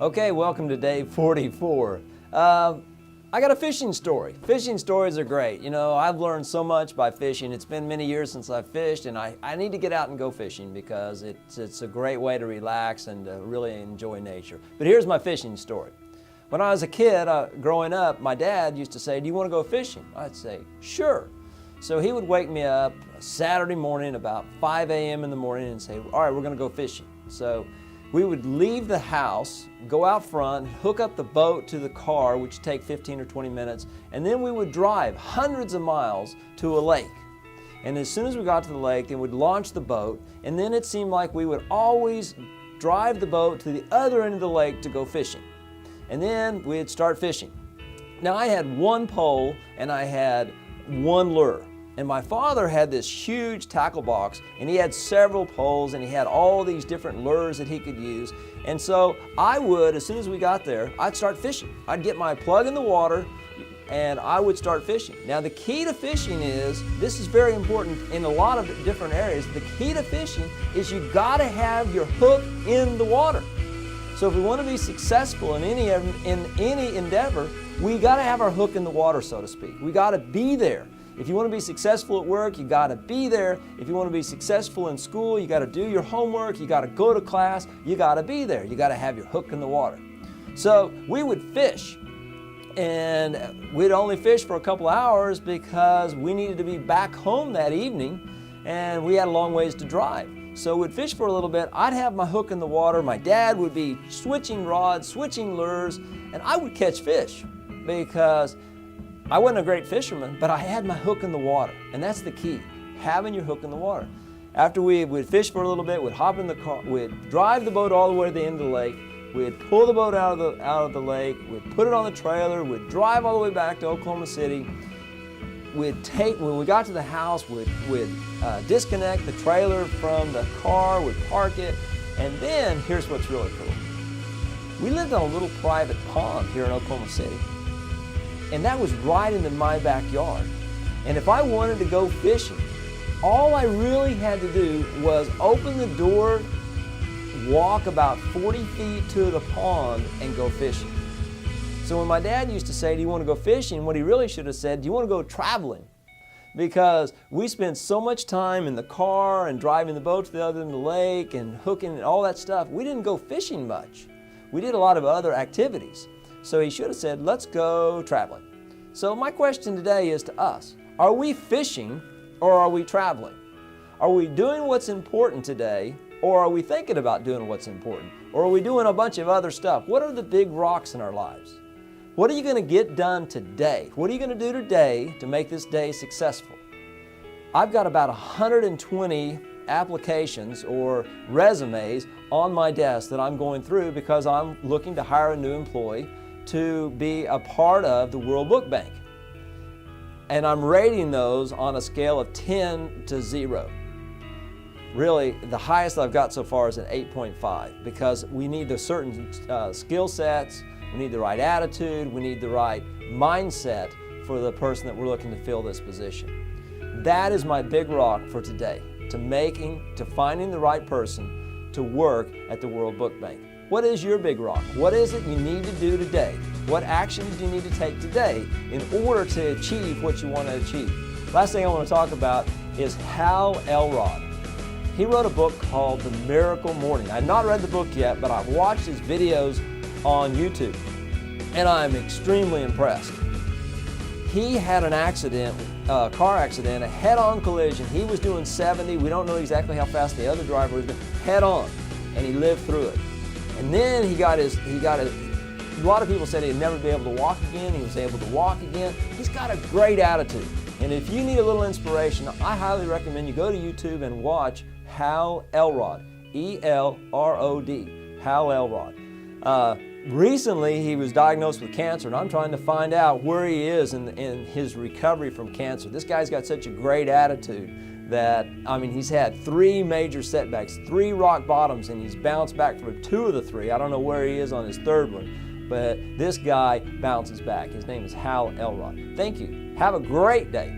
Okay, welcome to day 44. I got a fishing story. Fishing stories are great. You know, I've learned so much by fishing. It's been many years since I've fished, and I need to get out and go fishing because it's a great way to relax and to really enjoy nature. But here's my fishing story. When I was a kid, growing up, my dad used to say, "Do you want to go fishing?" I'd say, "Sure." So he would wake me up Saturday morning about 5 a.m. in the morning and say, "All right, we're going to go fishing." So we would leave the house, go out front, hook up the boat to the car, which would take 15 or 20 minutes, and then we would drive hundreds of miles to a lake. And as soon as we got to the lake, they would launch the boat, and then it seemed like we would always drive the boat to the other end of the lake to go fishing. And then we'd start fishing. Now I had one pole and I had one lure. And my father had this huge tackle box, and he had several poles, and he had all these different lures that he could use. And so I would, as soon as we got there, I'd start fishing. I'd get my plug in the water, and I would start fishing. Now the key to fishing is, this is very important in a lot of different areas, the key to fishing is you gotta have your hook in the water. So if we want to be successful in any endeavor, we gotta have our hook in the water, so to speak. We gotta be there. If you want to be successful at work, you got to be there. If you want to be successful in school, you got to do your homework, you got to go to class, you got to be there. You got to have your hook in the water. So we would fish, and we'd only fish for a couple hours because we needed to be back home that evening, and we had a long ways to drive. So we'd fish for a little bit. I'd have my hook in the water. My dad would be switching rods, switching lures, and I would catch fish because I wasn't a great fisherman, but I had my hook in the water, and that's the key, having your hook in the water. After we'd fish for a little bit, we'd hop in the car, we'd drive the boat all the way to the end of the lake, we'd pull the boat out of the lake, we'd put it on the trailer, we'd drive all the way back to Oklahoma City. When we got to the house, we'd disconnect the trailer from the car, we'd park it, and then here's what's really cool. We lived on a little private pond here in Oklahoma City. And that was right into my backyard. And if I wanted to go fishing, all I really had to do was open the door, walk about 40 feet to the pond, and go fishing. So when my dad used to say, "Do you want to go fishing?" what he really should have said, "Do you want to go traveling?" Because we spent so much time in the car and driving the boat to the other end of the lake and hooking and all that stuff, we didn't go fishing much. We did a lot of other activities. So he should have said, "Let's go traveling." So my question today is to us, are we fishing or are we traveling? Are we doing what's important today, or are we thinking about doing what's important? Or are we doing a bunch of other stuff? What are the big rocks in our lives? What are you going to get done today? What are you going to do today to make this day successful? I've got about 120 applications or resumes on my desk that I'm going through because I'm looking to hire a new employee to be a part of the World Book Bank. And I'm rating those on a scale of 10 to 0. Really, the highest I've got so far is an 8.5 because we need the certain skill sets, we need the right attitude, we need the right mindset for the person that we're looking to fill this position. That is my big rock for today, to finding the right person to work at the World Book Bank. What is your big rock? What is it you need to do today? What actions do you need to take today in order to achieve what you want to achieve? Last thing I want to talk about is Hal Elrod. He wrote a book called The Miracle Morning. I've not read the book yet, but I've watched his videos on YouTube, and I'm extremely impressed. He had an accident, a car accident, a head-on collision. He was doing 70. We don't know exactly how fast the other driver was doing, head-on, and he lived through it. And then a lot of people said he'd never be able to walk again. He was able to walk again. He's got a great attitude. And if you need a little inspiration, I highly recommend you go to YouTube and watch Hal Elrod, E-L-R-O-D, Hal Elrod. Recently, he was diagnosed with cancer, and I'm trying to find out where he is in his recovery from cancer. This guy's got such a great attitude that, I mean, he's had 3 major setbacks, 3 rock bottoms, and he's bounced back from 2 of the 3. I don't know where he is on his 3rd one, but this guy bounces back. His name is Hal Elrod. Thank you. Have a great day.